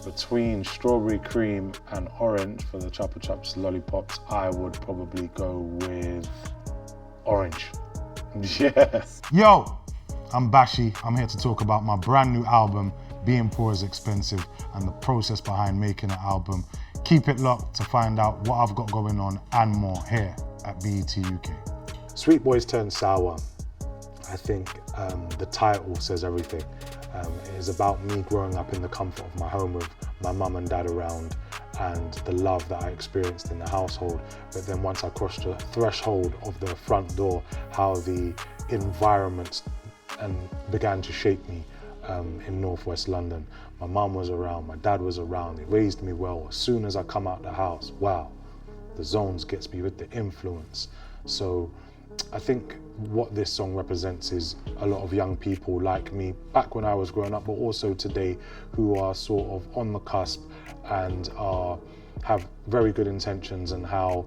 Between strawberry cream and orange for the Chupa Chups lollipops, I would probably go with orange. Yes. Yo, I'm Bashy. I'm here to talk about my brand new album, Being Poor is Expensive, and the process behind making an album. Keep it locked to find out what I've got going on and more here at BET UK. Sweet Boys Turn Sour. I think the title says everything. It is about me growing up in the comfort of my home with my mum and dad around and the love that I experienced in the household. But then once I crossed the threshold of the front door, how the environment began to shape me in northwest London. My mum was around, my dad was around, they raised me well. As soon as I come out the house, wow, the zones gets me with the influence. So I think what this song represents is a lot of young people like me back when I was growing up, but also today, who are sort of on the cusp and have very good intentions, and how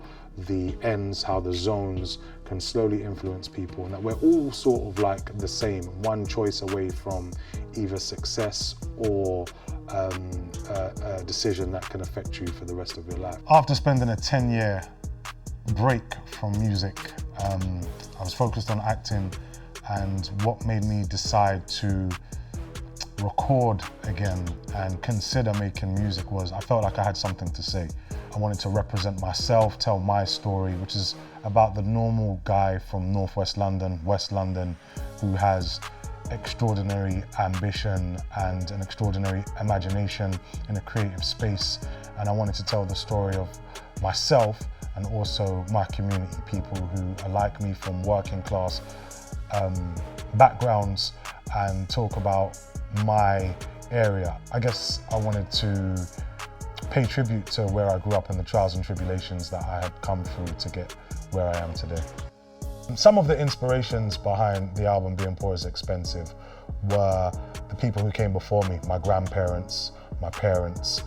the ends, how the zones can slowly influence people, and that we're all sort of like the same, one choice away from either success or a decision that can affect you for the rest of your life. After spending a 10-year break from music, I was focused on acting, and what made me decide to record again and consider making music was I felt like I had something to say. I wanted to represent myself, tell my story, which is about the normal guy from northwest London, West London, who has extraordinary ambition and an extraordinary imagination in a creative space. And I wanted to tell the story of myself and also my community, people who are like me from working class backgrounds, and talk about my area. I guess I wanted to pay tribute to where I grew up and the trials and tribulations that I had come through to get where I am today. Some of the inspirations behind the album Being Poor is Expensive were the people who came before me, my grandparents, my parents.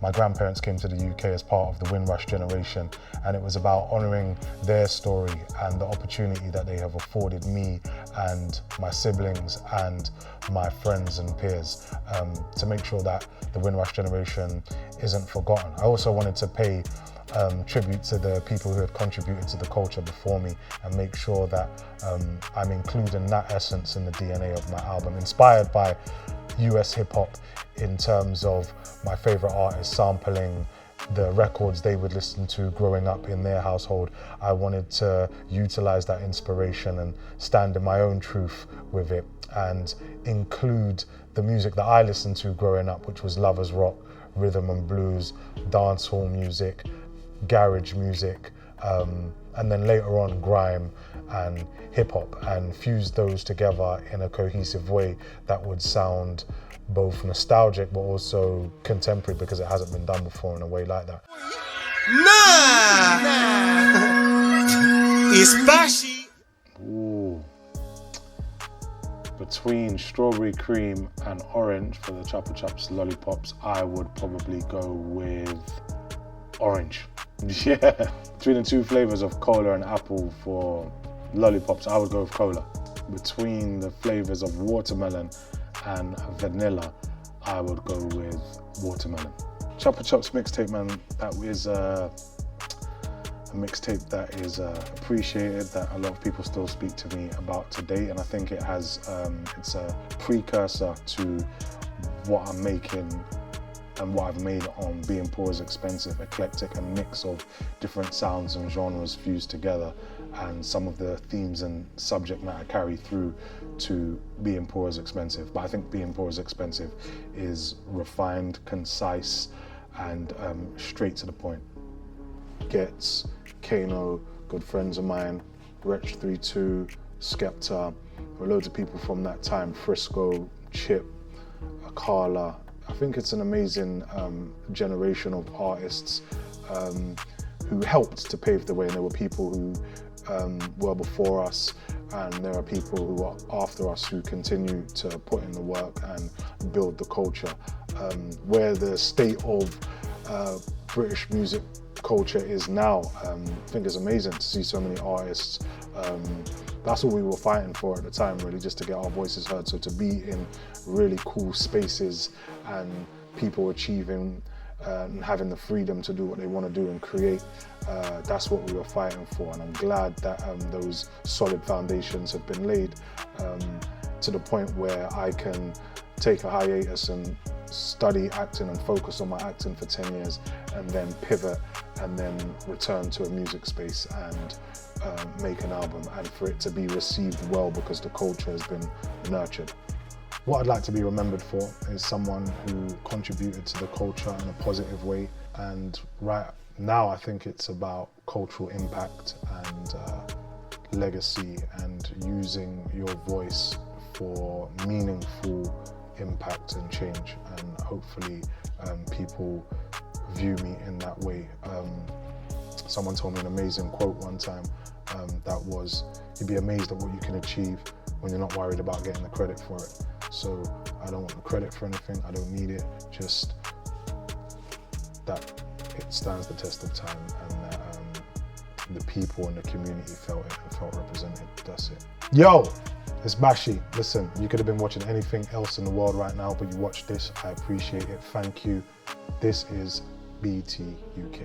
My grandparents came to the UK as part of the Windrush generation, and it was about honouring their story and the opportunity that they have afforded me and my siblings and my friends and peers, to make sure that the Windrush generation isn't forgotten. I also wanted to pay tribute to the people who had contributed to the culture before me and make sure that I'm including that essence in the DNA of my album, inspired by US hip hop in terms of my favorite artists sampling the records they would listen to growing up in their household. I wanted to utilize that inspiration and stand in my own truth with it and include the music that I listened to growing up, which was lovers rock, rhythm and blues, dancehall music, garage music, and then later on grime and hip hop, and fuse those together in a cohesive way that would sound both nostalgic but also contemporary, because it hasn't been done before in a way like that. It's Bashy. Ooh. Between strawberry cream and orange for the Chupa Chups lollipops, I would probably go with orange. Yeah. Between the two flavors of cola and apple for lollipops, I would go with cola. Between the flavors of watermelon and vanilla, I would go with watermelon. Chupa Chups mixtape, man, that is a mixtape that is appreciated, that a lot of people still speak to me about today, and I think it has, it's a precursor to what I'm making and what I've made on Being Poor is Expensive, eclectic, a mix of different sounds and genres fused together, and some of the themes and subject matter carry through to Being Poor is Expensive. But I think Being Poor is Expensive is refined, concise, and straight to the point. Gets, Kano, good friends of mine, Wretch32, Skepta, loads of people from that time, Frisco, Chip, Akala. I think it's an amazing generation of artists who helped to pave the way, and there were people who were before us, and there are people who are after us who continue to put in the work and build the culture. Where the state of British music culture is now, I think it's amazing to see so many artists. That's what we were fighting for at the time, really, just to get our voices heard. So to be in really cool spaces and people achieving and having the freedom to do what they want to do and create. That's what we were fighting for, and I'm glad that those solid foundations have been laid to the point where I can take a hiatus and study acting and focus on my acting for 10 years and then pivot and then return to a music space and make an album, and for it to be received well because the culture has been nurtured. What I'd like to be remembered for is someone who contributed to the culture in a positive way, and right now I think it's about cultural impact and legacy and using your voice for meaningful impact and change, and hopefully people view me in that way. Someone told me an amazing quote one time that was, you'd be amazed at what you can achieve when you're not worried about getting the credit for it. So I don't want the credit for anything, I don't need it, just that it stands the test of time and that the people in the community felt it and felt represented. That's it. Yo, it's Bashy. Listen, you could have been watching anything else in the world right now, but you watched this. I appreciate it. Thank you. This is BT UK.